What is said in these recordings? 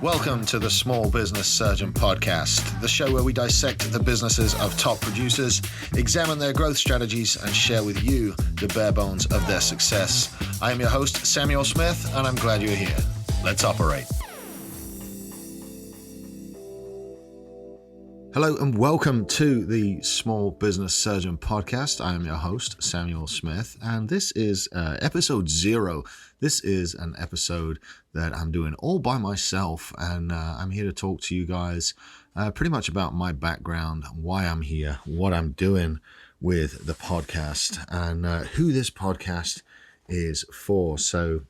Welcome to the Small Business Surgeon Podcast, the show where we dissect the businesses of top producers, examine their growth strategies, and share with you the bare bones of their success. I am your host, Samuel Smith, and I'm glad you're here. Let's operate. Hello and welcome to the Small Business Surgeon Podcast. I am your host, Samuel Smith, and this is episode 0. This is an episode that I'm doing all by myself, and I'm here to talk to you guys pretty much about my background, why I'm here, what I'm doing with the podcast, and who this podcast is for. So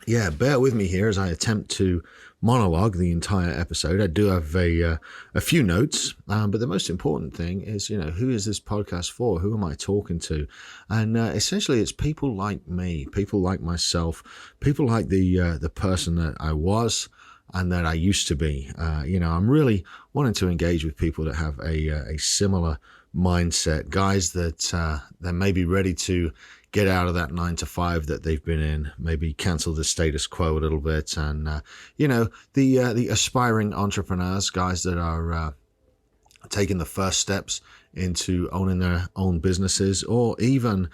yeah, bear with me here as I attempt to monologue the entire episode. I do have a few notes, but the most important thing is, who is this podcast for? Who am I talking to? And essentially, it's people like me, people like myself, people like the person that I was and that I used to be. I'm really wanting to engage with people that have a similar mindset, guys that may be ready to get out of that 9-to-5 that they've been in, maybe cancel the status quo a little bit, and the aspiring entrepreneurs, guys that are taking the first steps into owning their own businesses, or even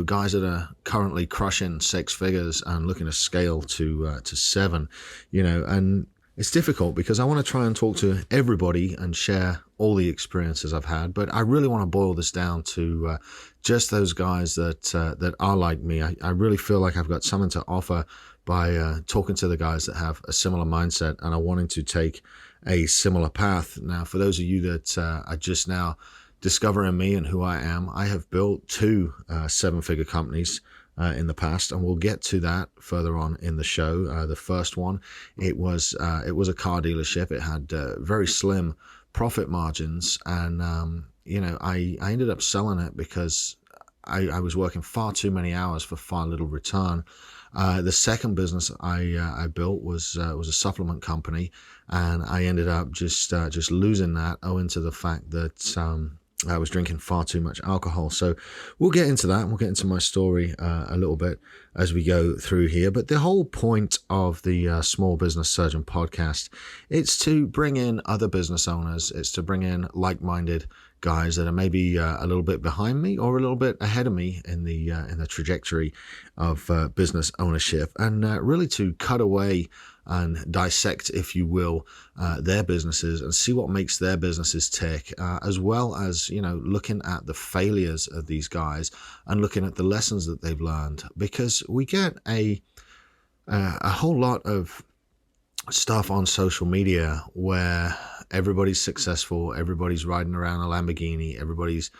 guys that are currently crushing 6 figures and looking to scale to 7, and it's difficult because I want to try and talk to everybody and share all the experiences I've had, but I really want to boil this down to just those guys that are like me. I really feel like I've got something to offer by talking to the guys that have a similar mindset and are wanting to take a similar path. Now, for those of you that are just now discovering me and who I am, I have built 2 7-figure companies in the past, and we'll get to that further on in the show. The first one, it was a car dealership. It had very slim profit margins, and I ended up selling it because I was working far too many hours for far little return. The second business I built was a supplement company, and I ended up just losing that owing to the fact that I was drinking far too much alcohol. So we'll get into that, and we'll get into my story a little bit as we go through here. But the whole point of the Small Business Surgeon podcast, it's to bring in other business owners. It's to bring in like-minded guys that are maybe a little bit behind me or a little bit ahead of me in the trajectory of business ownership, and really to cut away and dissect, if you will, their businesses and see what makes their businesses tick, as well as, looking at the failures of these guys and looking at the lessons that they've learned, because we get a whole lot of stuff on social media where everybody's successful, everybody's riding around a Lamborghini, everybody's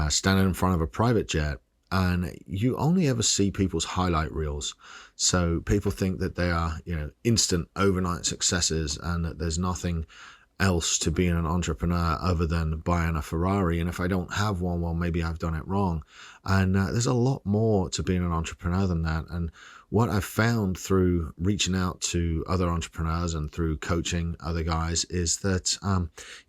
standing in front of a private jet, and you only ever see people's highlight reels. So people think that they are, instant overnight successes, and that there's nothing else to being an entrepreneur other than buying a Ferrari. And if I don't have one, well, maybe I've done it wrong. And there's a lot more to being an entrepreneur than that. And what I've found through reaching out to other entrepreneurs and through coaching other guys is that,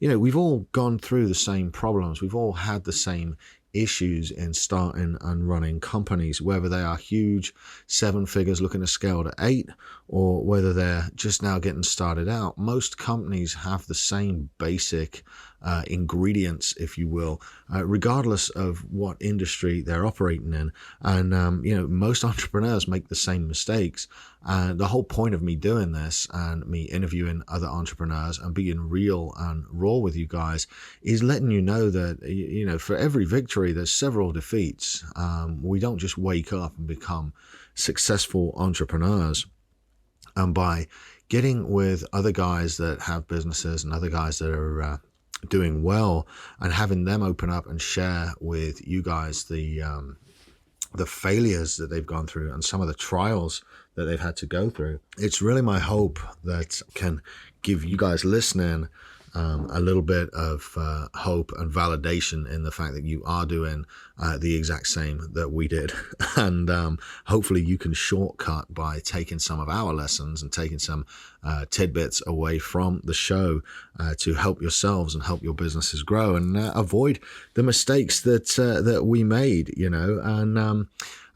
we've all gone through the same problems. We've all had the same issues in starting and running companies, whether they are huge 7 figures looking to scale to 8, or whether they're just now getting started out. Most companies have the same basic ingredients, if you will, regardless of what industry they're operating in. And, most entrepreneurs make the same mistakes. And the whole point of me doing this and me interviewing other entrepreneurs and being real and raw with you guys is letting you know that, for every victory, there's several defeats. We don't just wake up and become successful entrepreneurs. And by getting with other guys that have businesses and other guys that are doing well, and having them open up and share with you guys the failures that they've gone through and some of the trials that they've had to go through, it's really my hope that can give you guys listening a little bit of hope and validation in the fact that you are doing the exact same that we did. And hopefully you can shortcut by taking some of our lessons and taking some tidbits away from the show to help yourselves and help your businesses grow and avoid the mistakes that we made, And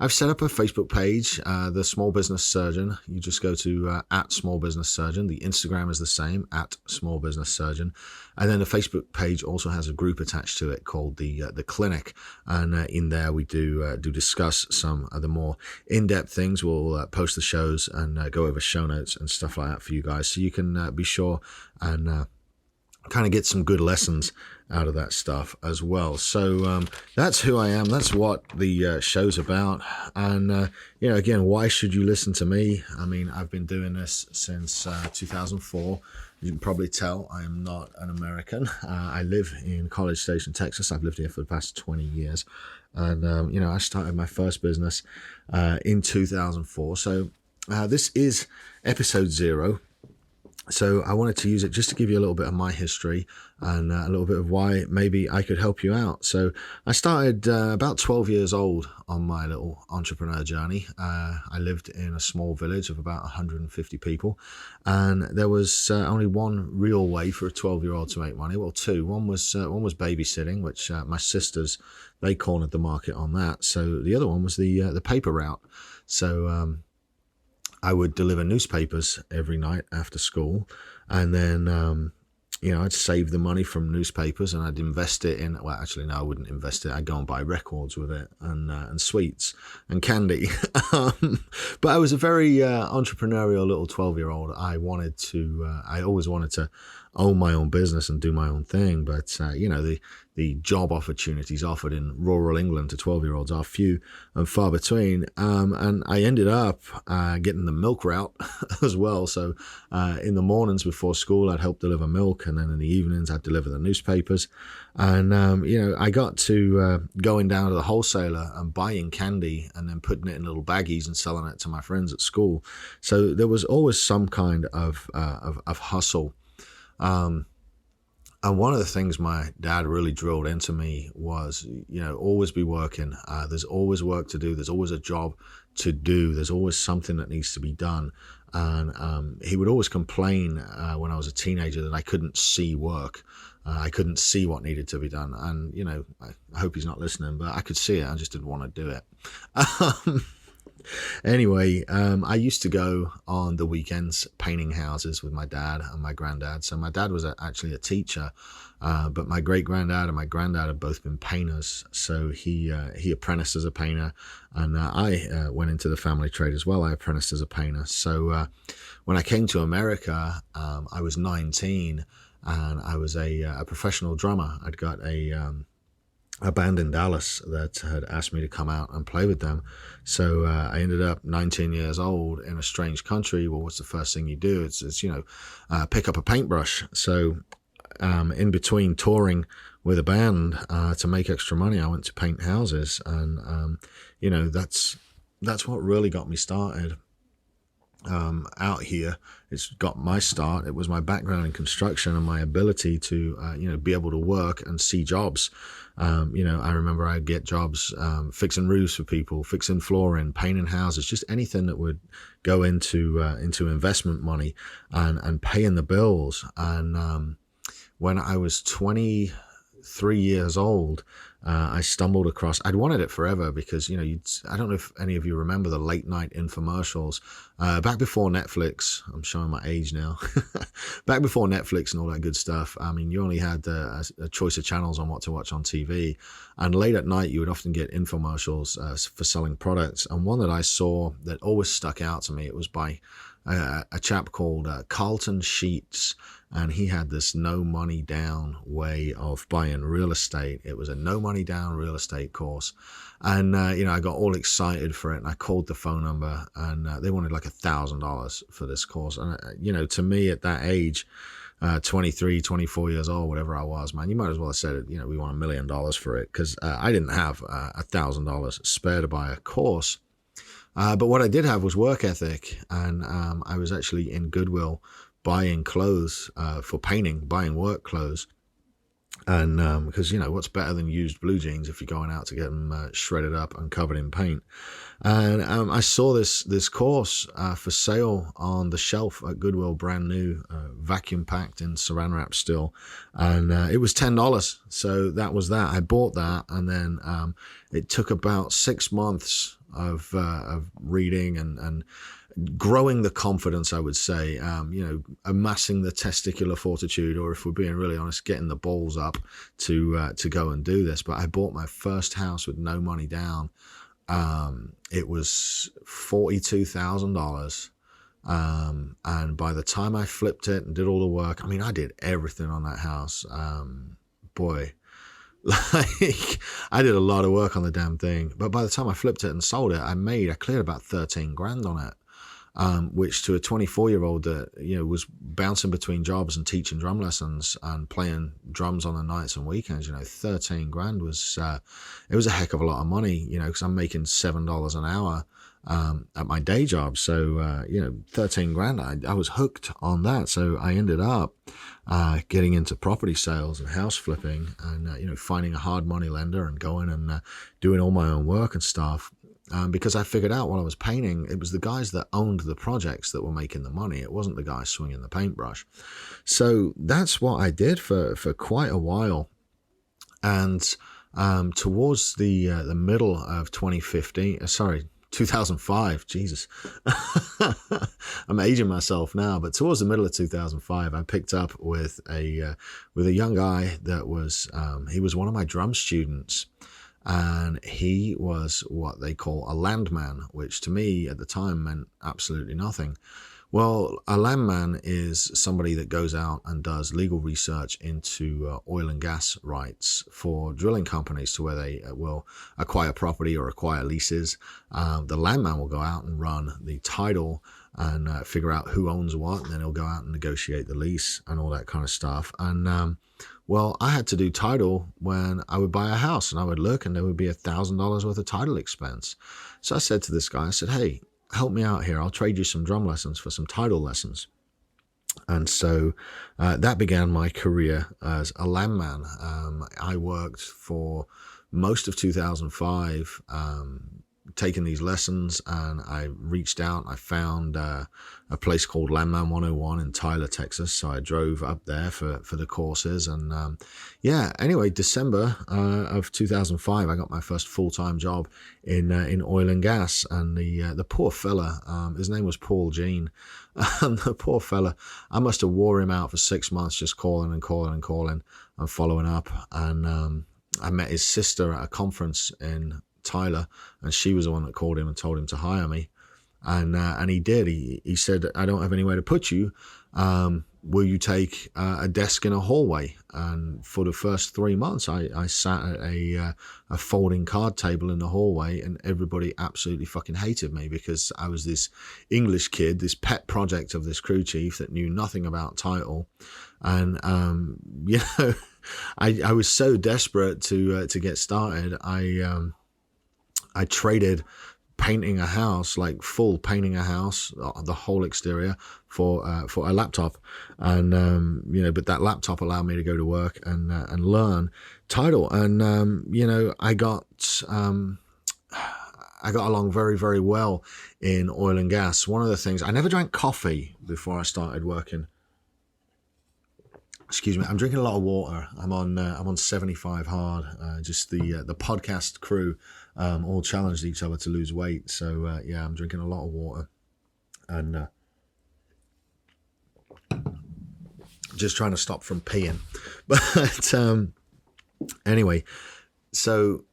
I've set up a Facebook page, the Small Business Surgeon. You just go to at Small Business Surgeon. The Instagram is the same, at Small Business Surgeon. And then the Facebook page also has a group attached to it called the Clinic. And in there we do discuss some of the more in-depth things. We'll post the shows and go over show notes and stuff like that for you guys. So you can be sure and kind of get some good lessons out of that stuff as well. So that's who I am. That's what the show's about. And, again, why should you listen to me? I mean, I've been doing this since 2004. You can probably tell I am not an American. I live in College Station, Texas. I've lived here for the past 20 years. And, I started my first business in 2004. So this is episode 0. So I wanted to use it just to give you a little bit of my history and a little bit of why maybe I could help you out. So I started about 12 years old on my little entrepreneur journey. I lived in a small village of about 150 people, and there was only one real way for a 12-year-old to make money. Well, two. One was babysitting, which my sisters, they cornered the market on that. So the other one was the paper route. So I would deliver newspapers every night after school, and then, I'd save the money from newspapers and I'd invest it in, well, actually, no, I wouldn't invest it. I'd go and buy records with it and sweets and candy. But I was a very entrepreneurial little 12-year-old. I always wanted to own my own business and do my own thing. But, the job opportunities offered in rural England to 12-year-olds are few and far between. And I ended up getting the milk route as well. So in the mornings before school, I'd help deliver milk. And then in the evenings, I'd deliver the newspapers. And, I got to going down to the wholesaler and buying candy and then putting it in little baggies and selling it to my friends at school. So there was always some kind of hustle. And one of the things my dad really drilled into me was, always be working. There's always work to do. There's always a job to do. There's always something that needs to be done. And he would always complain when I was a teenager that I couldn't see work. I couldn't see what needed to be done. And, I hope he's not listening, but I could see it. I just didn't want to do it. Anyway, I used to go on the weekends painting houses with my dad and my granddad. So my dad was actually a teacher, but my great-granddad and my granddad have both been painters. So he apprenticed as a painter, and I went into the family trade as well. I apprenticed as a painter. So when I came to America, I was 19, and I was a professional drummer. I'd got a band in Dallas that had asked me to come out and play with them. So I ended up 19 years old in a strange country. Well, what's the first thing you do? It's pick up a paintbrush. So in between touring with a band to make extra money, I went to paint houses. And, that's what really got me started out here. It's got my start. It was my background in construction and my ability to, be able to work and see jobs. I remember I'd get jobs fixing roofs for people, fixing flooring, painting houses, just anything that would go into investment money and paying the bills. And when I was 23 years old, I stumbled across, I'd wanted it forever because, I don't know if any of you remember the late night infomercials, back before Netflix. I'm showing my age now. Back before Netflix and all that good stuff. I mean, you only had a choice of channels on what to watch on TV. And late at night, you would often get infomercials for selling products. And one that I saw that always stuck out to me, it was by a chap called Carlton Sheets. And he had this no money down way of buying real estate. It was a no money down real estate course. And, I got all excited for it, and I called the phone number, and they wanted like $1,000 for this course. And, to me at that age, 23, 24 years old, whatever I was, man, you might as well have said it, we want $1 million for it, because I didn't have $1,000 spare to buy a course. But what I did have was work ethic, and I was actually in Goodwill buying clothes for painting, buying work clothes. And because, what's better than used blue jeans if you're going out to get them shredded up and covered in paint. And I saw this course for sale on the shelf at Goodwill, brand new, vacuum packed in saran wrap still. And it was $10. So that was that. I bought that. And then it took about 6 months of reading and growing the confidence, I would say, amassing the testicular fortitude, or if we're being really honest, getting the balls up to go and do this. But I bought my first house with no money down. It was $42,000. And by the time I flipped it and did all the work, I mean, I did everything on that house. Boy, like I did a lot of work on the damn thing. But by the time I flipped it and sold it, I cleared about 13 grand on it. Which to a 24-year-old that, was bouncing between jobs and teaching drum lessons and playing drums on the nights and weekends, 13 grand was, it was a heck of a lot of money, because I'm making $7 an hour, at my day job. So, 13 grand, I was hooked on that. So I ended up, getting into property sales and house flipping and, finding a hard money lender and going and, doing all my own work and stuff. Because I figured out while I was painting, it was the guys that owned the projects that were making the money. It wasn't the guys swinging the paintbrush. So that's what I did for quite a while. And towards the middle of 2005, Jesus, I'm aging myself now. But towards the middle of 2005, I picked up with a young guy that was he was one of my drum students. And he was what they call a landman, which to me at the time meant absolutely nothing. Well, a landman is somebody that goes out and does legal research into oil and gas rights for drilling companies to where they will acquire property or acquire leases. The landman will go out and run the title and figure out who owns what, and then he'll go out and negotiate the lease and all that kind of stuff. And well, I had to do title when I would buy a house, and I would look and there would be $1,000 worth of title expense. So I said to this guy, I said, hey, help me out here. I'll trade you some drum lessons for some title lessons. And so that began my career as a landman. I worked for most of 2005, taking these lessons, and I reached out. I found a place called Landman 101 in Tyler, Texas. So I drove up there for the courses. And anyway, December of 2005, I got my first full-time job in oil and gas. And the poor fella, his name was Paul Jean. And the poor fella, I must have wore him out for 6 months, just calling and following up. And I met his sister at a conference in Tyler, and she was the one that called him and told him to hire me. And he did. He said, I don't have anywhere to put you. Will you take a desk in a hallway? And for the first 3 months, I sat at a folding card table in the hallway, and everybody absolutely fucking hated me because I was this English kid, this pet project of this crew chief that knew nothing about title. And, I was so desperate to get started. I traded painting a house, like full painting a house, the whole exterior, for a laptop. And but that laptop allowed me to go to work and learn title. And I got along very, very well in oil and gas. One of the things, I never drank coffee before I started working. Excuse me, I'm drinking a lot of water. I'm on 75 hard. Just the podcast crew all challenged each other to lose weight. So I'm drinking a lot of water and just trying to stop from peeing. But anyway, so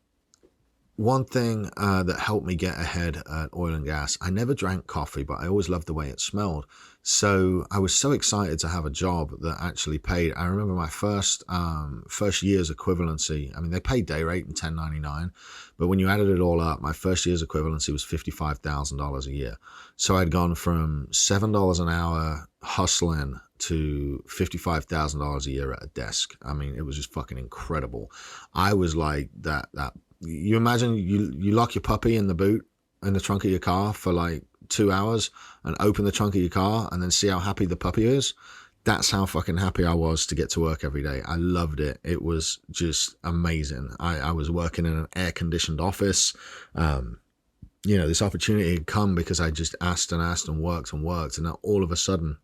one thing that helped me get ahead at oil and gas, I never drank coffee, but I always loved the way it smelled. So I was so excited to have a job that actually paid. I remember my first year's equivalency. I mean, they paid day rate and 1099, but when you added it all up, my first year's equivalency was $55,000 a year. So I'd gone from $7 an hour hustling to $55,000 a year at a desk. I mean, it was just fucking incredible. I was like that. You imagine you lock your puppy in the boot in the trunk of your car for like 2 hours and open the trunk of your car and then see how happy the puppy is. That's how fucking happy I was to get to work every day. I loved it. It was just amazing. I was working in an air-conditioned office. This opportunity had come because I just asked and worked. And then all of a sudden,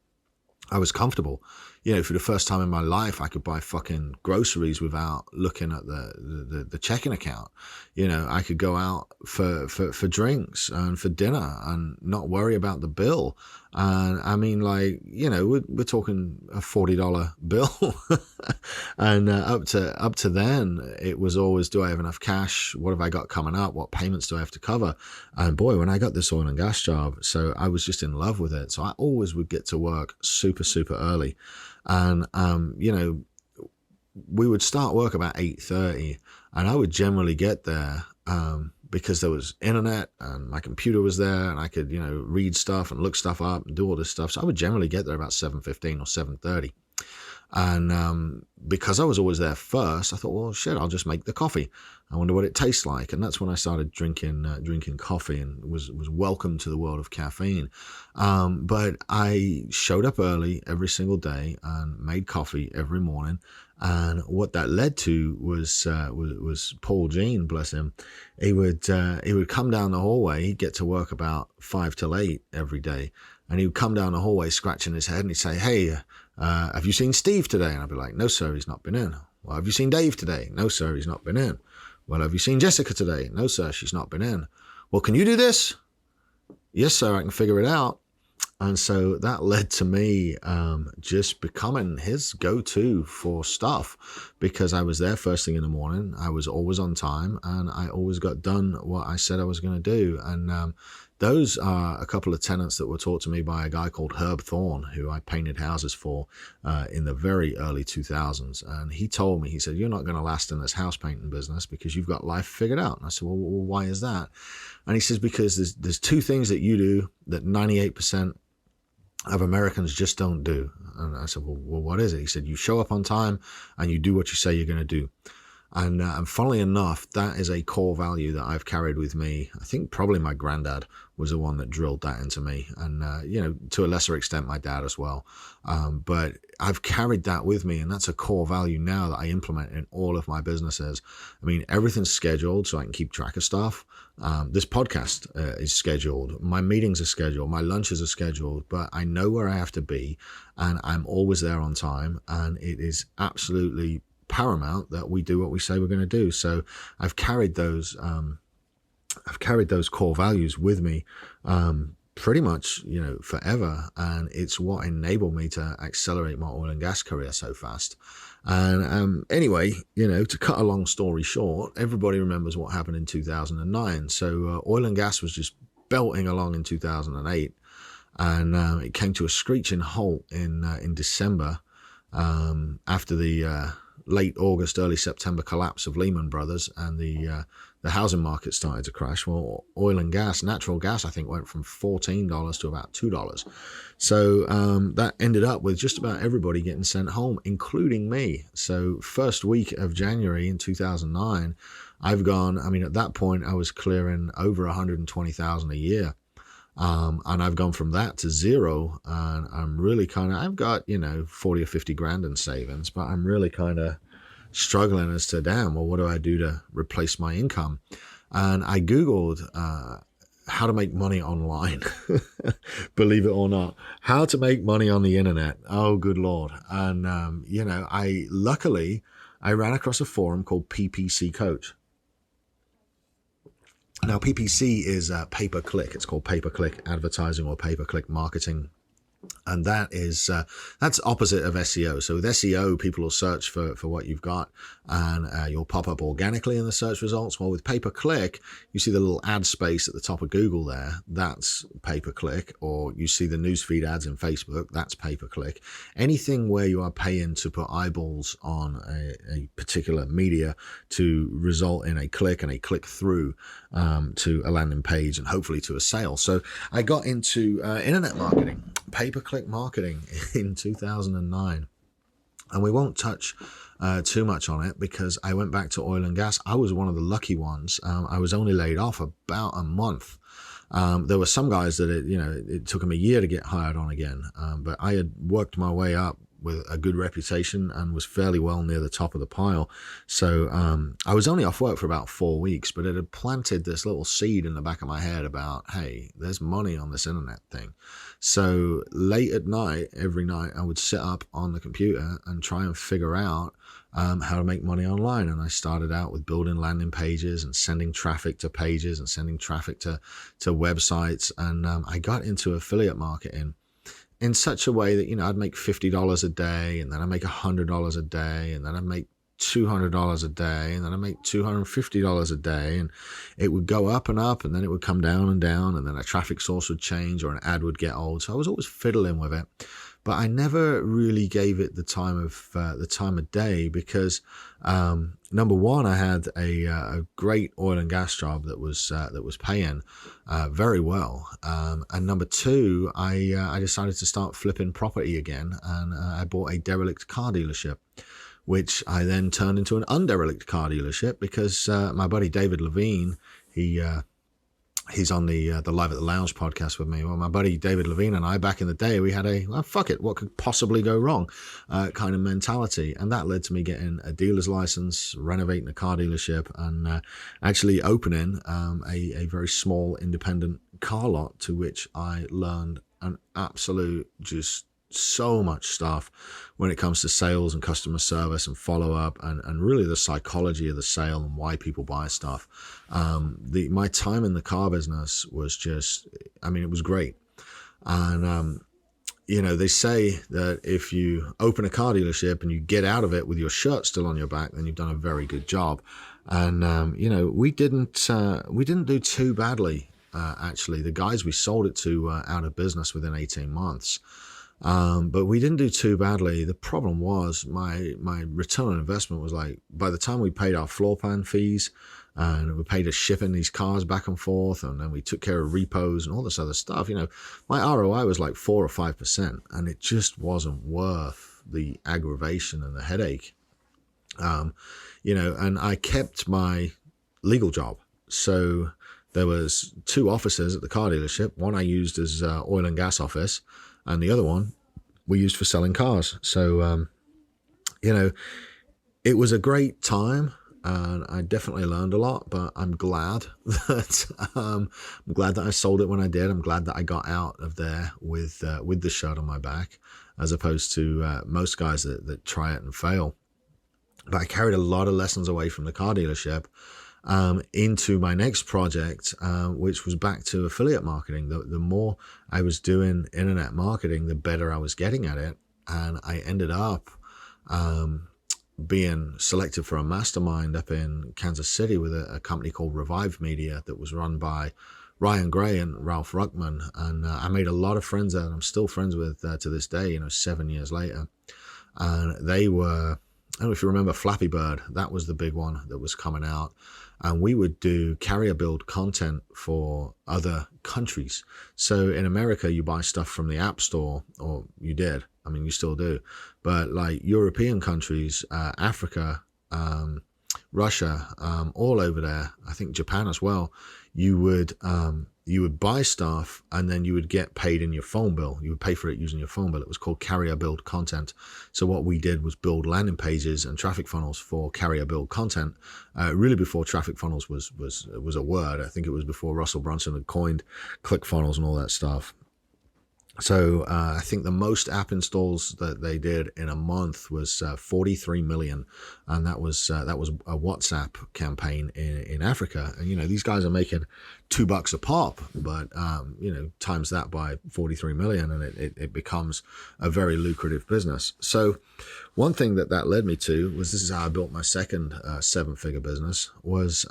I was comfortable. For the first time in my life, I could buy fucking groceries without looking at the checking account. I could go out for drinks and for dinner and not worry about the bill. And I mean, we're talking a $40 bill. And up to then, it was always, do I have enough cash? What have I got coming up? What payments do I have to cover? And boy, when I got this oil and gas job, so I was just in love with it. So I always would get to work super, super early. And, we would start work about 8:30, and I would generally get there because there was internet and my computer was there, and I could, read stuff and look stuff up and do all this stuff. So I would generally get there about 7:15 or 7:30. And because I was always there first, I thought, well, shit, I'll just make the coffee. I wonder what it tastes like. And that's when I started drinking coffee and was welcome to the world of caffeine. But I showed up early every single day and made coffee every morning. And what that led to was Paul Jean, bless him. He would come down the hallway. He'd get to work about 5 till 8 every day. And he would come down the hallway scratching his head, and he'd say, hey, have you seen Steve today? And I'd be like, no, sir, he's not been in. Well, have you seen Dave today? No, sir, he's not been in. Well, have you seen Jessica today? No, sir, she's not been in. Well, can you do this? Yes, sir, I can figure it out. And so that led to me just becoming his go-to for stuff, because I was there first thing in the morning. I was always on time, and I always got done what I said I was going to do. And those are a couple of tenets that were taught to me by a guy called Herb Thorne, who I painted houses for in the very early 2000s. And he told me, he said, you're not going to last in this house painting business because you've got life figured out. And I said, well, why is that? And he says, because there's two things that you do that 98% of Americans just don't do. And I said, well, what is it? He said, you show up on time and you do what you say you're going to do. And funnily enough, that is a core value that I've carried with me. I think probably my granddad was the one that drilled that into me. And, to a lesser extent, my dad as well. But I've carried that with me, and that's a core value now that I implement in all of my businesses. I mean, everything's scheduled so I can keep track of stuff. This podcast is scheduled. My meetings are scheduled. My lunches are scheduled. But I know where I have to be, and I'm always there on time. And it is absolutely paramount that we do what we say we're going to do. So I've carried those core values with me pretty much forever, and it's what enabled me to accelerate my oil and gas career so fast. And anyway, to cut a long story short, everybody remembers what happened in 2009. So oil and gas was just belting along in 2008, and it came to a screeching halt in December after the late August, early September collapse of Lehman Brothers, and the housing market started to crash. Well, oil and gas, natural gas, I think went from $14 to about $2. So that ended up with just about everybody getting sent home, including me. So first week of January in 2009, I've gone, at that point I was clearing over 120,000 a year. And I've gone from that to zero, and I'm really I've got, 40 or 50 grand in savings, but I'm really struggling as to, damn, well, what do I do to replace my income? And I Googled, how to make money online, believe it or not, how to make money on the internet. Oh, good Lord. And, I ran across a forum called PPC Coach. Now, PPC is pay-per-click. It's called pay-per-click advertising or pay-per-click marketing. And that's opposite of SEO. So with SEO, people will search for what you've got, and you'll pop up organically in the search results. Well, with pay-per-click, you see the little ad space at the top of Google there. That's pay-per-click. Or you see the newsfeed ads in Facebook. That's pay-per-click. Anything where you are paying to put eyeballs on a particular media to result in a click and a click through to a landing page and hopefully to a sale. So I got into internet marketing, pay-per-click marketing in 2009. And we won't touch too much on it because I went back to oil and gas. I was one of the lucky ones. I was only laid off about a month. There were some guys that it took them a year to get hired on again. But I had worked my way up with a good reputation and was fairly well near the top of the pile. So I was only off work for about 4 weeks, but it had planted this little seed in the back of my head about, hey, there's money on this internet thing. So late at night, every night, I would sit up on the computer and try and figure out how to make money online. And I started out with building landing pages and sending traffic to pages and sending traffic to websites. And I got into affiliate marketing in such a way that, I'd make $50 a day, and then I'd make $100 a day, and then I'd make $200 a day, and then I'd make $250 a day, and it would go up and up, and then it would come down and down, and then a traffic source would change or an ad would get old. So I was always fiddling with it, but I never really gave it the time of day because number one, I had a great oil and gas job that was paying very well, and number two, I decided to start flipping property again, and I bought a derelict car dealership, which I then turned into an underderelict car dealership because my buddy David Levine, he's on the Live at the Lounge podcast with me. Well, my buddy David Levine and I, back in the day, we had fuck it, what could possibly go wrong kind of mentality. And that led to me getting a dealer's license, renovating a car dealership, and actually opening a very small independent car lot, to which I learned an absolute just so much stuff when it comes to sales and customer service and follow-up and really the psychology of the sale and why people buy stuff. My time in the car business was just, it was great. And they say that if you open a car dealership and you get out of it with your shirt still on your back, then you've done a very good job. And we didn't do too badly. Actually, the guys we sold it to were out of business within 18 months. But we didn't do too badly. The problem was my return on investment was like, by the time we paid our floor plan fees and we paid us shipping these cars back and forth, and then we took care of repos and all this other stuff, my ROI was like 4 or 5%, and it just wasn't worth the aggravation and the headache. And I kept my legal job. So there was 2 offices at the car dealership. One I used as oil and gas office, and the other one we used for selling cars. So, it was a great time, and I definitely learned a lot, but I'm glad that I sold it when I did. I'm glad that I got out of there with the shirt on my back, as opposed to most guys that try it and fail. But I carried a lot of lessons away from the car dealership into my next project, which was back to affiliate marketing. The more I was doing internet marketing, the better I was getting at it. And I ended up being selected for a mastermind up in Kansas City with a company called Revive Media that was run by Ryan Gray and Ralph Ruckman. And I made a lot of friends there, and I'm still friends with to this day, 7 years later. And they were, I don't know if you remember Flappy Bird. That was the big one that was coming out. And we would do carrier build content for other countries. So in America, you buy stuff from the App Store, or you did. You still do. But like European countries, Africa, Russia, all over there, I think Japan as well, you would buy stuff and then you would get paid in your phone bill. You would pay for it using your phone bill. It was called carrier build content. So what we did was build landing pages and traffic funnels for carrier build content, really before traffic funnels was a word. I think it was before Russell Brunson had coined ClickFunnels and all that stuff. So I think the most app installs that they did in a month was 43 million, and that was a WhatsApp campaign in Africa. And these guys are making $2 a pop, but times that by 43 million, and it becomes a very lucrative business. So one thing that led me to was, this is how I built my second 7-figure business, was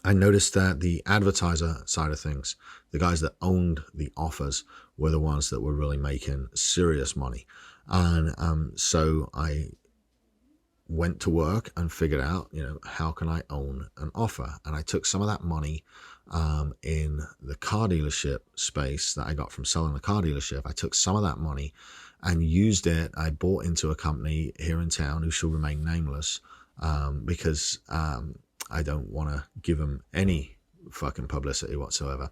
I noticed that the advertiser side of things, the guys that owned the offers, were the ones that were really making serious money. And so I went to work and figured out, how can I own an offer? And I took some of that money in the car dealership space that I got from selling the car dealership. I took some of that money and used it. I bought into a company here in town who shall remain nameless, because I don't want to give them any fucking publicity whatsoever.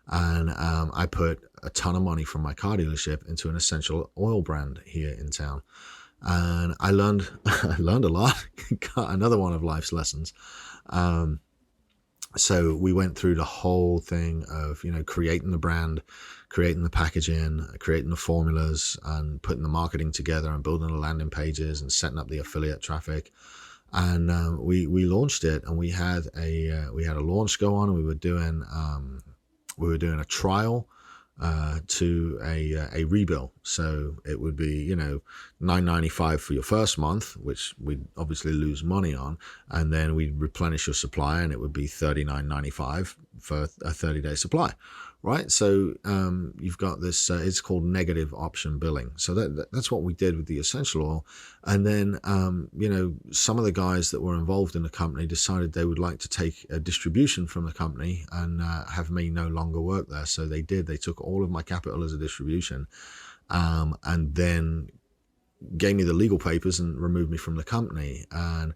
And I put a ton of money from my car dealership into an essential oil brand here in town. And I learned a lot. Got another one of life's lessons. So we went through the whole thing of, creating the brand, creating the packaging, creating the formulas, and putting the marketing together and building the landing pages and setting up the affiliate traffic. And we launched it, and we had a launch go on, and we were doing a trial to a rebill. So it would be, $9.95 for your first month, which we'd obviously lose money on. And then we'd replenish your supply, and it would be $39.95 for a 30-day supply. Right. So you've got this, it's called negative option billing. So that's what we did with the essential oil. And then, some of the guys that were involved in the company decided they would like to take a distribution from the company and have me no longer work there. So they did. They took all of my capital as a distribution, and then gave me the legal papers and removed me from the company. And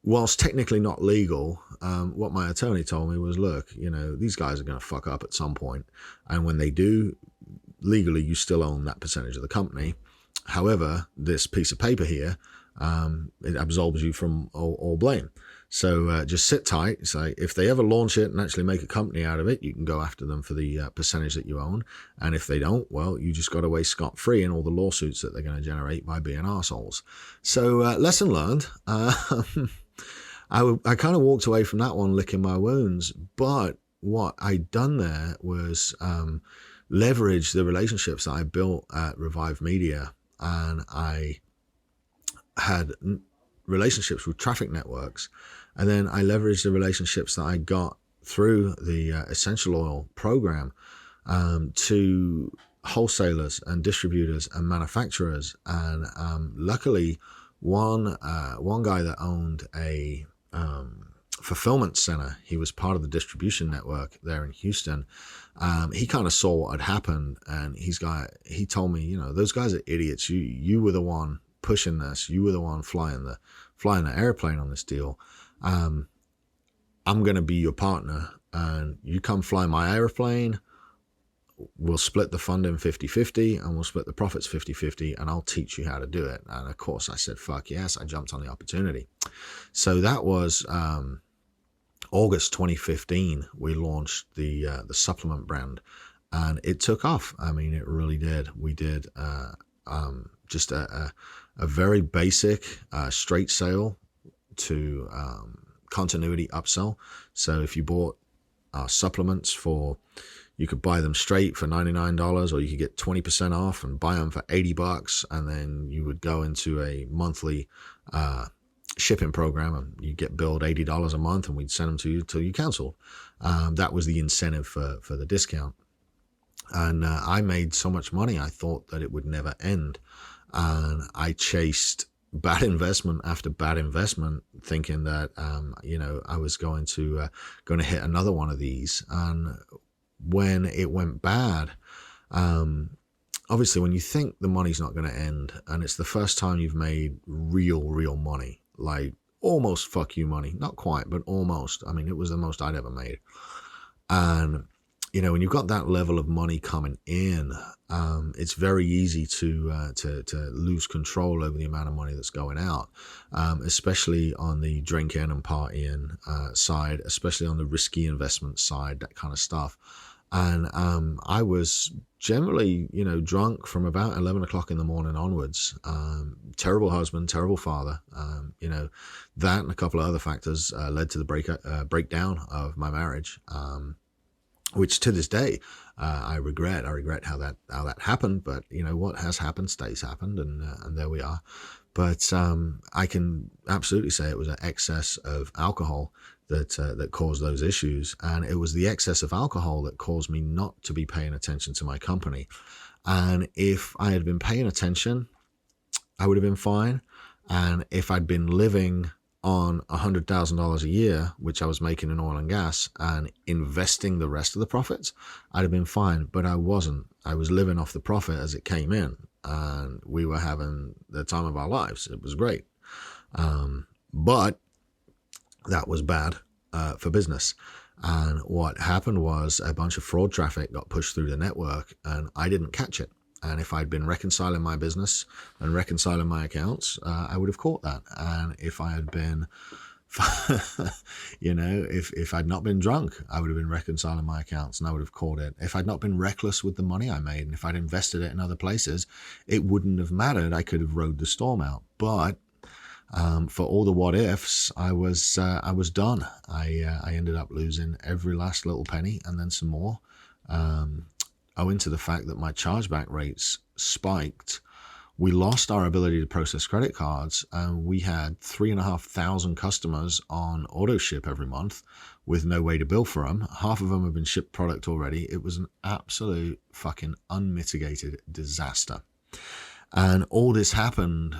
whilst technically not legal, what my attorney told me was, look, these guys are going to fuck up at some point. And when they do, legally, you still own that percentage of the company. However, this piece of paper here, it absolves you from all blame. So just sit tight. So if they ever launch it and actually make a company out of it, you can go after them for the percentage that you own. And if they don't, well, you just got away scot-free in all the lawsuits that they're going to generate by being arseholes. So lesson learned. I kind of walked away from that one licking my wounds, but what I'd done there was leverage the relationships that I built at Revive Media, and I had relationships with traffic networks, and then I leveraged the relationships that I got through the Essential Oil program to wholesalers and distributors and manufacturers, and luckily one guy that owned a fulfillment center, he was part of the distribution network there in Houston. He kind of saw what had happened, and he told me, those guys are idiots. You were the one pushing this. You were the one flying the airplane on this deal. I'm going to be your partner, and you come fly my airplane. We'll split the funding 50-50, and we'll split the profits 50-50, and I'll teach you how to do it. And of course I said, fuck yes. I jumped on the opportunity. So that was August 2015. We launched the supplement brand, and it took off. I mean, it really did. We did just a very basic straight sale to continuity upsell. So if you bought supplements you could buy them straight for $99, or you could get 20% off and buy them for $80, and then you would go into a monthly shipping program, and you get billed $80 a month, and we'd send them to you till you canceled. That was the incentive for the discount. And I made so much money, I thought that it would never end. And I chased bad investment after bad investment, thinking that I was going to hit another one of these. And when it went bad, obviously when you think the money's not going to end, and it's the first time you've made real money, like almost fuck you money, not quite, but almost. I mean, it was the most I'd ever made. And when you've got that level of money coming in, it's very easy to lose control over the amount of money that's going out, especially on the drinking and partying side, especially on the risky investment side, that kind of stuff. And I was generally, drunk from about 11 o'clock in the morning onwards. Terrible husband, terrible father. That and a couple of other factors led to the breakdown of my marriage. Which to this day I regret. I regret how that happened, but what has happened happened, and there we are. But I can absolutely say it was an excess of alcohol that caused those issues, and it was the excess of alcohol that caused me not to be paying attention to my company. And if I had been paying attention, I would have been fine. And if I'd been living on $100,000 a year, which I was making in oil and gas, and investing the rest of the profits, I'd have been fine. But I wasn't. I was living off the profit as it came in, and we were having the time of our lives. It was great. But that was bad for business. And what happened was a bunch of fraud traffic got pushed through the network and I didn't catch it. And if I'd been reconciling my business and reconciling my accounts, I would have caught that. And if I had been, if I'd not been drunk, I would have been reconciling my accounts and I would have caught it. If I'd not been reckless with the money I made and if I'd invested it in other places, it wouldn't have mattered. I could have rode the storm out. But for all the what ifs, I was done. I ended up losing every last little penny and then some more, owing to the fact that my chargeback rates spiked. We lost our ability to process credit cards, and we had 3,500 customers on auto ship every month with no way to bill for them. Half of them have been shipped product already. It was an absolute fucking unmitigated disaster. And all this happened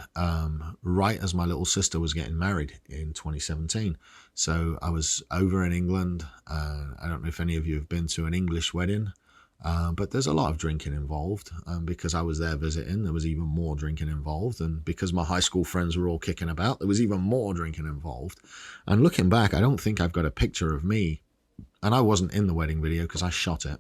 right as my little sister was getting married in 2017. So I was over in England. I don't know if any of you have been to an English wedding, but there's a lot of drinking involved. Because I was there visiting, there was even more drinking involved. And because my high school friends were all kicking about, there was even more drinking involved. And looking back, I don't think I've got a picture of me. And I wasn't in the wedding video because I shot it.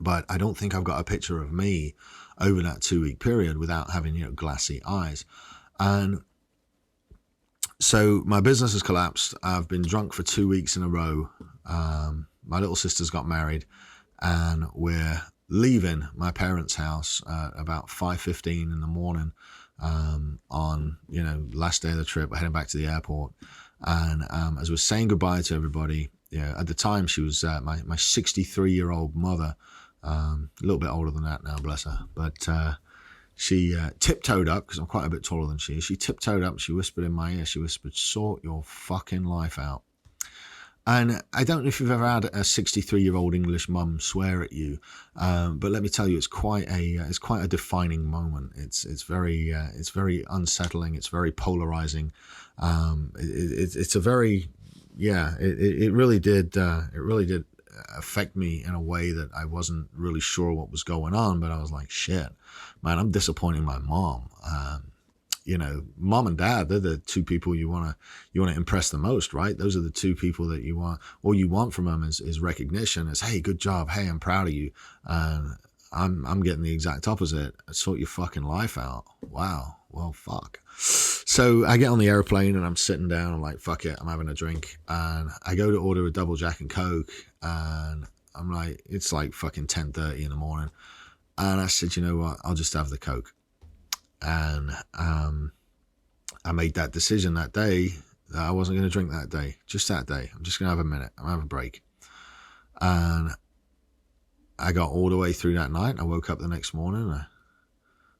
But I don't think I've got a picture of me over that 2-week period without having, glassy eyes. And so my business has collapsed. I've been drunk for 2 weeks in a row. My little sister's got married and we're leaving my parents' house about 5:15 in the morning on, last day of the trip. We're heading back to the airport. And as we're saying goodbye to everybody, at the time she was my 63-year-old mother. A little bit older than that now, bless her. But she tiptoed up, because I'm quite a bit taller than she is. She tiptoed up, she whispered in my ear, she whispered, "Sort your fucking life out." And I don't know if you've ever had a 63-year-old English mum swear at you, but let me tell you, it's quite a defining moment. It's very unsettling. It's very polarizing. It's a very, it really did affect me in a way that I wasn't really sure what was going on, but I was like, shit, man, I'm disappointing my mom. Mom and dad, they're the two people you want to impress the most, right? Those are the two people that you want. All you want from them is recognition. Is, hey, good job. Hey, I'm proud of you. And I'm getting the exact opposite. Sort your fucking life out. Wow. Well, fuck. So I get on the airplane and I'm sitting down. I'm like, fuck it. I'm having a drink. And I go to order a double Jack and Coke. And I'm like, it's like fucking 10:30 in the morning. And I said, you know what? I'll just have the Coke. And I made that decision that day that I wasn't going to drink that day. Just that day. I'm just going to have a minute. I'm going to have a break. And I got all the way through that night. I woke up the next morning and I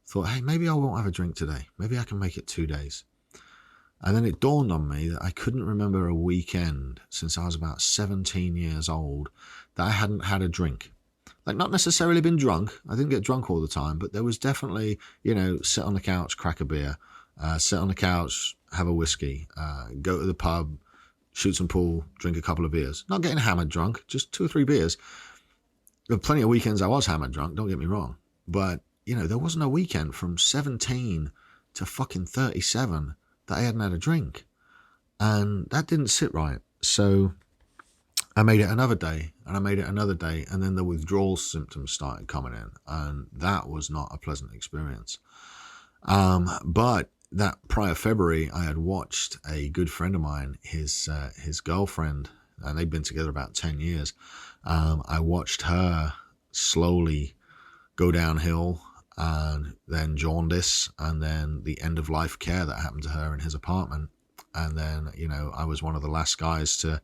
thought, hey, maybe I won't have a drink today. Maybe I can make it 2 days. And then it dawned on me that I couldn't remember a weekend since I was about 17 years old that I hadn't had a drink. Like, not necessarily been drunk. I didn't get drunk all the time, but there was definitely, sit on the couch, crack a beer, sit on the couch, have a whiskey, go to the pub, shoot some pool, drink a couple of beers. Not getting hammered drunk, just 2 or 3 beers. There were plenty of weekends I was hammered drunk, don't get me wrong. But, there wasn't a weekend from 17 to fucking 37 that I hadn't had a drink. And that didn't sit right. So I made it another day, and I made it another day, and then the withdrawal symptoms started coming in, and that was not a pleasant experience. But that prior February, I had watched a good friend of mine, his girlfriend, and they'd been together about 10 years. I watched her slowly go downhill, and then jaundice, and then the end of life care that happened to her in his apartment. And then, I was one of the last guys to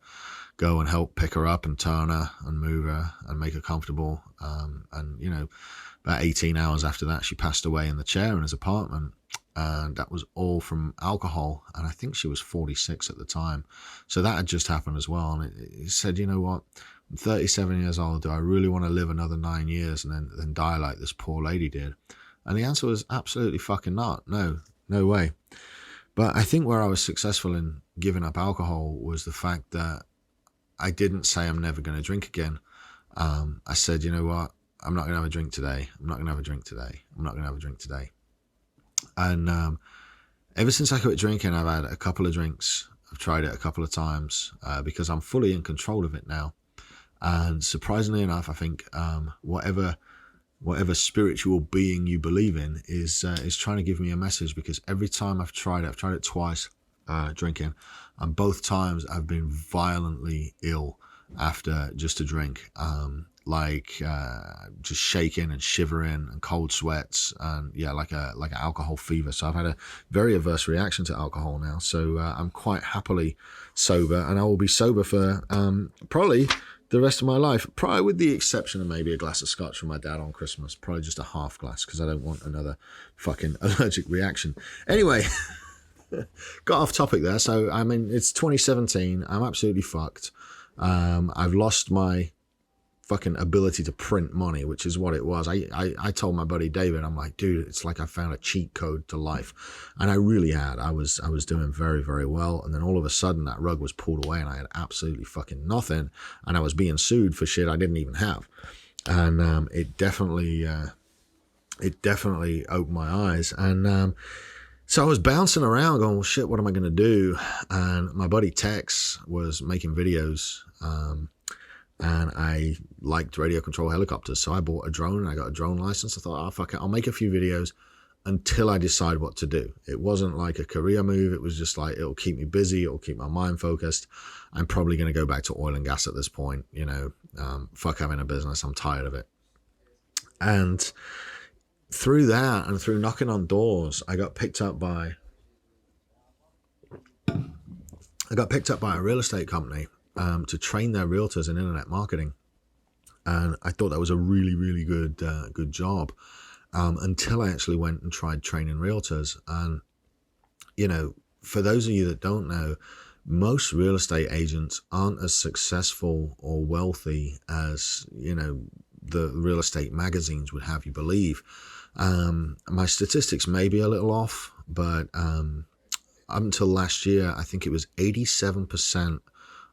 go and help pick her up and turn her and move her and make her comfortable. And, about 18 hours after that, she passed away in the chair in his apartment. And that was all from alcohol. And I think she was 46 at the time. So that had just happened as well. And he said, you know what? I'm 37 years old. Do I really want to live another 9 years and then die like this poor lady did? And the answer was absolutely fucking not. No way. But I think where I was successful in giving up alcohol was the fact that I didn't say I'm never going to drink again. I said, you know what? I'm not going to have a drink today. I'm not going to have a drink today. I'm not going to have a drink today. And ever since I quit drinking, I've had a couple of drinks I've tried it a couple of times because I'm fully in control of it now. And surprisingly enough, I think whatever spiritual being you believe in is trying to give me a message, because every time I've tried it twice, drinking, and both times I've been violently ill after just a drink, just shaking and shivering and cold sweats, and like an alcohol fever. So I've had a very adverse reaction to alcohol now. So I'm quite happily sober, and I will be sober for probably the rest of my life, probably with the exception of maybe a glass of scotch from my dad on Christmas, probably just a half glass, because I don't want another fucking allergic reaction. Anyway, got off topic there. So, I mean, it's 2017. I'm absolutely fucked. I've lost my fucking ability to print money, which is what it was. I told my buddy David, I'm like, dude, it's like I found a cheat code to life. And I really had. I was doing very, very well. And then all of a sudden that rug was pulled away and I had absolutely fucking nothing. And I was being sued for shit I didn't even have. And it definitely opened my eyes. And so I was bouncing around going, well, shit, what am I going to do? And my buddy Tex was making videos, and I liked radio control helicopters. So I bought a drone and I got a drone license. I thought, oh, fuck it, I'll make a few videos until I decide what to do. It wasn't like a career move. It was just like, it'll keep me busy. It'll keep my mind focused. I'm probably going to go back to oil and gas at this point. Fuck having a business. I'm tired of it. And through that and through knocking on doors, I got picked up by a real estate company to train their realtors in internet marketing. And I thought that was a really, really good job until I actually went and tried training realtors. And, for those of you that don't know, most real estate agents aren't as successful or wealthy as, the real estate magazines would have you believe. My statistics may be a little off, but up until last year, I think it was 87%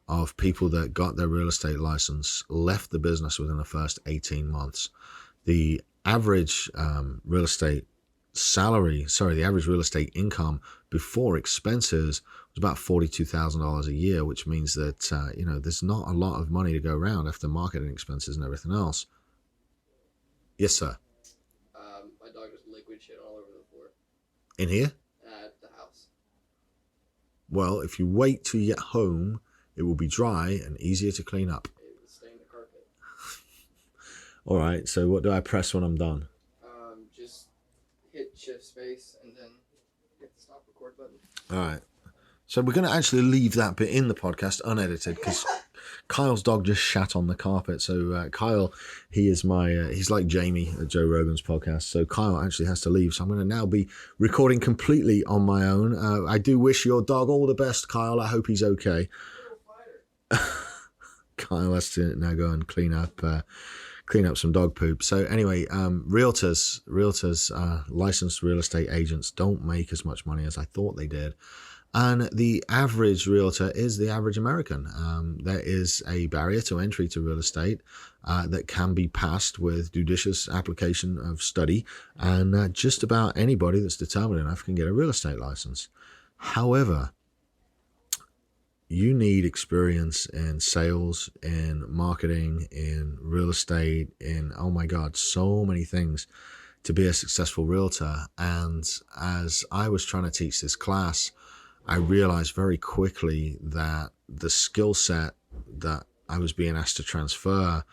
of people that got their real estate license left the business within the first 18 months. The average real estate income before expenses was about $42,000 a year, which means that, there's not a lot of money to go around after marketing expenses and everything else. Yes, sir. My dog just liquid shit all over the floor. In here? At the house. Well, if you wait till you get home, it will be dry and easier to clean up. It will stain the carpet. All right, so what do I press when I'm done? Just hit shift space and then hit the stop record button. All right. So we're going to actually leave that bit in the podcast unedited because Kyle's dog just shat on the carpet. So Kyle, he's like Jamie at Joe Rogan's podcast. So Kyle actually has to leave. So I'm going to now be recording completely on my own. I do wish your dog all the best, Kyle. I hope he's okay. Kyle has to now go and clean up some dog poop. So anyway, realtors, licensed real estate agents don't make as much money as I thought they did. And the average realtor is the average American. There is a barrier to entry to real estate that can be passed with judicious application of study, and just about anybody that's determined enough can get a real estate license. However, you need experience in sales, in marketing, in real estate, in, oh my God, so many things to be a successful realtor. And as I was trying to teach this class, I realized very quickly that the skill set that I was being asked to transfer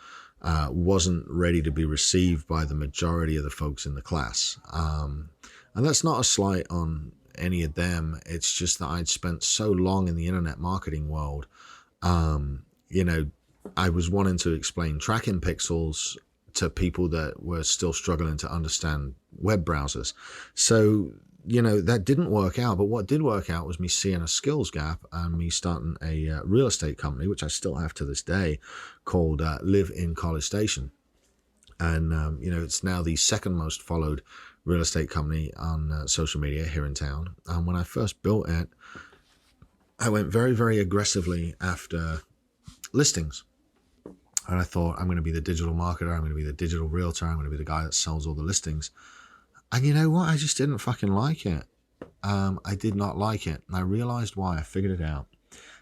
wasn't ready to be received by the majority of the folks in the class. And that's not a slight on any of them. It's just that I'd spent so long in the internet marketing world. I was wanting to explain tracking pixels to people that were still struggling to understand web browsers. So that didn't work out, but what did work out was me seeing a skills gap and me starting a real estate company, which I still have to this day, called Live in College Station. And, it's now the second most followed real estate company on social media here in town. And when I first built it, I went very, very aggressively after listings. And I thought, I'm going to be the digital marketer. I'm going to be the digital realtor. I'm going to be the guy that sells all the listings. And you know what? I just didn't fucking like it. I did not like it. And I realized why. I figured it out.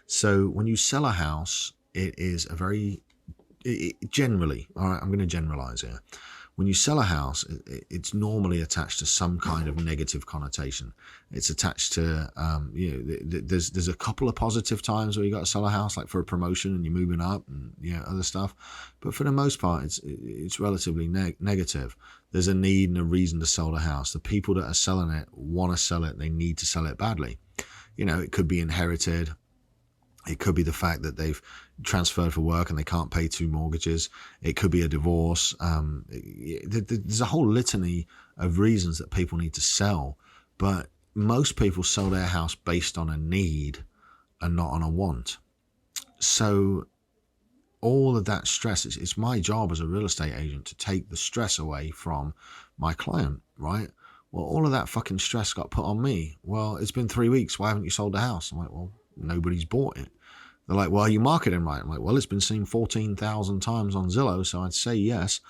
So when you sell a house, it is a very, generally, all right, I'm going to generalize here. When you sell a house, it's normally attached to some kind of negative connotation. It's attached to, there's a couple of positive times where you got to sell a house, like for a promotion and you're moving up and other stuff. But for the most part, it's relatively negative. There's a need and a reason to sell the house. The people that are selling it want to sell it. They need to sell it badly. It could be inherited. It could be the fact that they've transferred for work and they can't pay 2 mortgages. It could be a divorce. There's a whole litany of reasons that people need to sell. But most people sell their house based on a need and not on a want. So all of that stress, it's my job as a real estate agent to take the stress away from my client, right? Well, all of that fucking stress got put on me. Well, it's been 3 weeks. Why haven't you sold the house? I'm like, well, nobody's bought it. They're like, well, are you marketing right? I'm like, well, it's been seen 14,000 times on Zillow, so I'd say yes.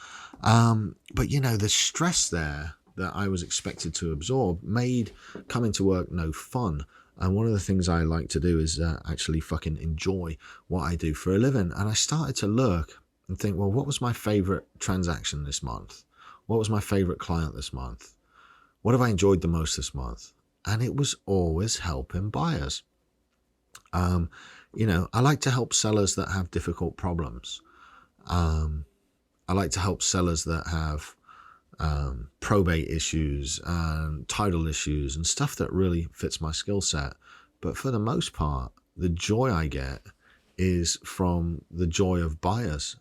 But, the stress there that I was expected to absorb made coming to work no fun. And one of the things I like to do is actually fucking enjoy what I do for a living. And I started to look and think, well, what was my favorite transaction this month? What was my favorite client this month? What have I enjoyed the most this month? And it was always helping buyers. I like to help sellers that have difficult problems. I like to help sellers that have probate issues and title issues and stuff that really fits my skill set. But for the most part, the joy I get is from the joy of buyers.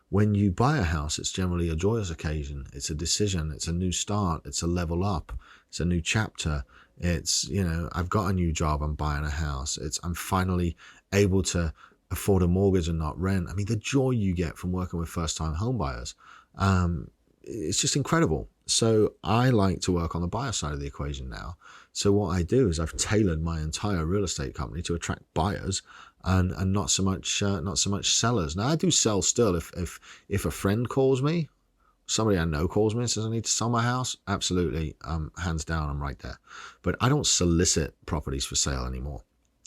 When you buy a house, it's generally a joyous occasion. It's a decision. It's a new start. It's a level up. It's a new chapter. It's, I've got a new job. I'm buying a house. I'm finally able to afford a mortgage and not rent. I mean, the joy you get from working with first-time home buyers, it's just incredible. So I like to work on the buyer side of the equation now. So what I do is I've tailored my entire real estate company to attract buyers and not so much sellers. Now I do sell still. If a friend calls me, somebody I know calls me and says I need to sell my house, absolutely, hands down, I'm right there. But I don't solicit properties for sale anymore.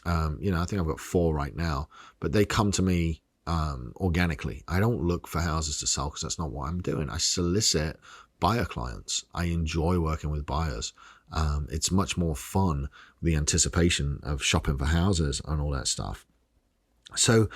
I think I've got 4 right now, but they come to me organically. I don't look for houses to sell because that's not what I'm doing. I solicit buyer clients. I enjoy working with buyers. It's much more fun, the anticipation of shopping for houses and all that stuff. So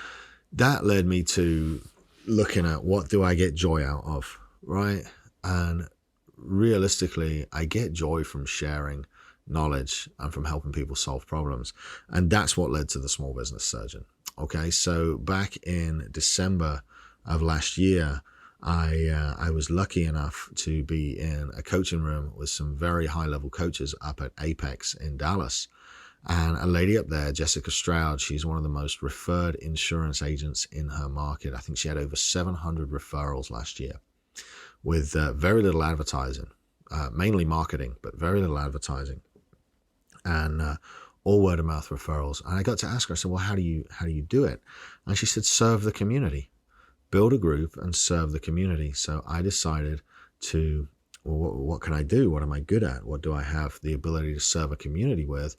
that led me to looking at what do I get joy out of, right? And realistically, I get joy from sharing knowledge and from helping people solve problems. And that's what led to the Small Business Surgeon. Okay, so back in December of last year, I was lucky enough to be in a coaching room with some very high-level coaches up at Apex in Dallas. And a lady up there, Jessica Stroud, she's one of the most referred insurance agents in her market. I think she had over 700 referrals last year with very little advertising, mainly marketing, but very little advertising. And all word of mouth referrals. And I got to ask her, I said, well, how do you do it? And she said, serve the community, build a group and serve the community. So I decided to, well, what can I do? What am I good at? What do I have the ability to serve a community with?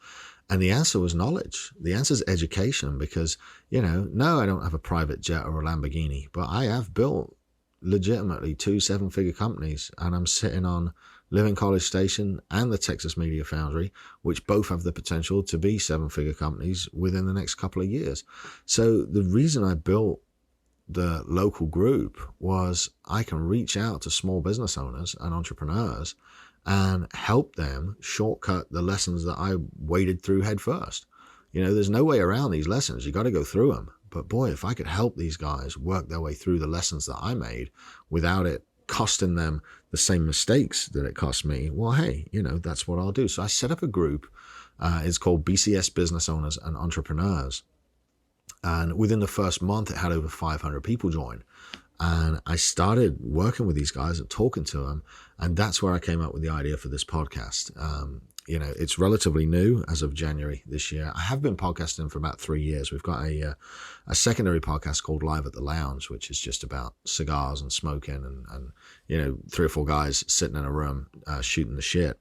And the answer was knowledge. The answer is education, because, no, I don't have a private jet or a Lamborghini, but I have built legitimately 2 7-figure companies, and I'm sitting on Living College Station and the Texas Media Foundry, which both have the potential to be 7-figure companies within the next couple of years. So the reason I built the local group was I can reach out to small business owners and entrepreneurs and help them shortcut the lessons that I waded through head first. There's no way around these lessons. You got to go through them. But boy, if I could help these guys work their way through the lessons that I made without it costing them the same mistakes that it cost me, well, hey, that's what I'll do. So I set up a group. It's called BCS Business Owners and Entrepreneurs. And within the first month, it had over 500 people join. And I started working with these guys and talking to them. And that's where I came up with the idea for this podcast. It's relatively new as of January this year. I have been podcasting for about 3 years. We've got a secondary podcast called Live at the Lounge, which is just about cigars and smoking and 3 or 4 guys sitting in a room shooting the shit.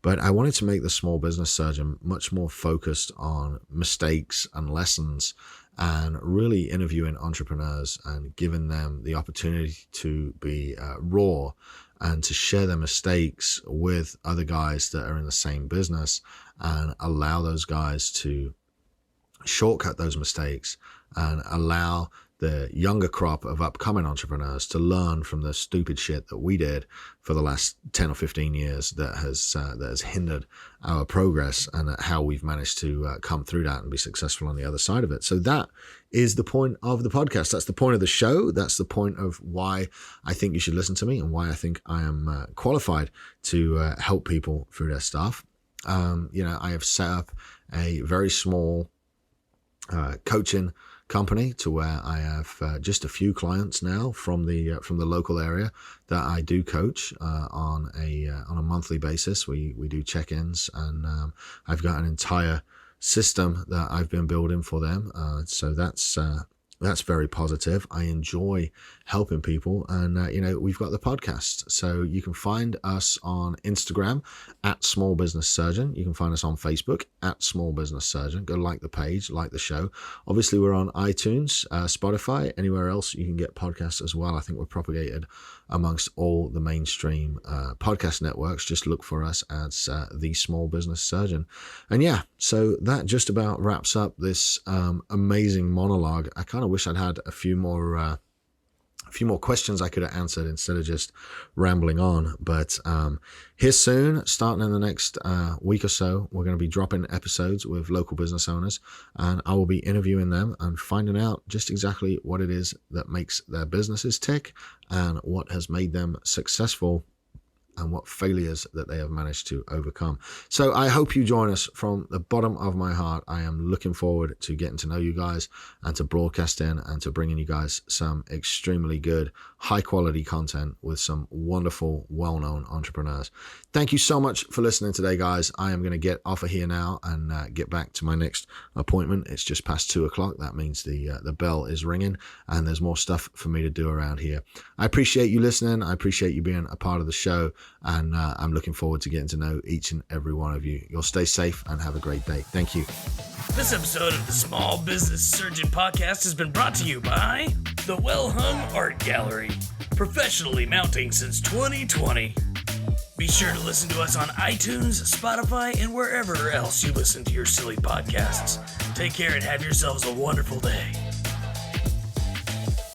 But I wanted to make the Small Business Surgeon much more focused on mistakes and lessons, and really interviewing entrepreneurs and giving them the opportunity to be raw and to share their mistakes with other guys that are in the same business, and allow those guys to shortcut those mistakes and allow the younger crop of upcoming entrepreneurs to learn from the stupid shit that we did for the last 10 or 15 years that has hindered our progress, and how we've managed to come through that and be successful on the other side of it. So that is the point of the podcast. That's the point of the show. That's the point of why I think you should listen to me, and why I think I am qualified to help people through their stuff. I have set up a very small coaching company to where I have just a few clients now from the local area that I do coach on a monthly basis. We do check-ins, and I've got an entire system that I've been building for them. So that's very positive. I enjoy helping people, and we've got the podcast. So you can find us on Instagram at Small Business Surgeon. You can find us on Facebook at Small Business Surgeon. Go like the page, like the show. Obviously, we're on iTunes, Spotify, anywhere else you can get podcasts as well. I think we're propagated amongst all the mainstream podcast networks. Just look for us as the Small Business Surgeon. And yeah, so that just about wraps up this amazing monologue. I kind of wish I'd had a few more questions I could have answered instead of just rambling on. But here soon, starting in the next week or so, we're going to be dropping episodes with local business owners, and I will be interviewing them and finding out just exactly what it is that makes their businesses tick, and what has made them successful, and what failures that they have managed to overcome. So I hope you join us. From the bottom of my heart, I am looking forward to getting to know you guys, and to broadcasting, and to bringing you guys some extremely good, high quality content with some wonderful, well-known entrepreneurs. Thank you so much for listening today, guys. I am going to get off of here now and get back to my next appointment. It's just past 2:00. That means the bell is ringing, and there's more stuff for me to do around here. I appreciate you listening. I appreciate you being a part of the show. And I'm looking forward to getting to know each and every one of you. You'll stay safe and have a great day. Thank you. This episode of the Small Business Surgeon Podcast has been brought to you by the Well Hung Art Gallery, professionally mounting since 2020. Be sure to listen to us on iTunes, Spotify, and wherever else you listen to your silly podcasts. Take care and have yourselves a wonderful day.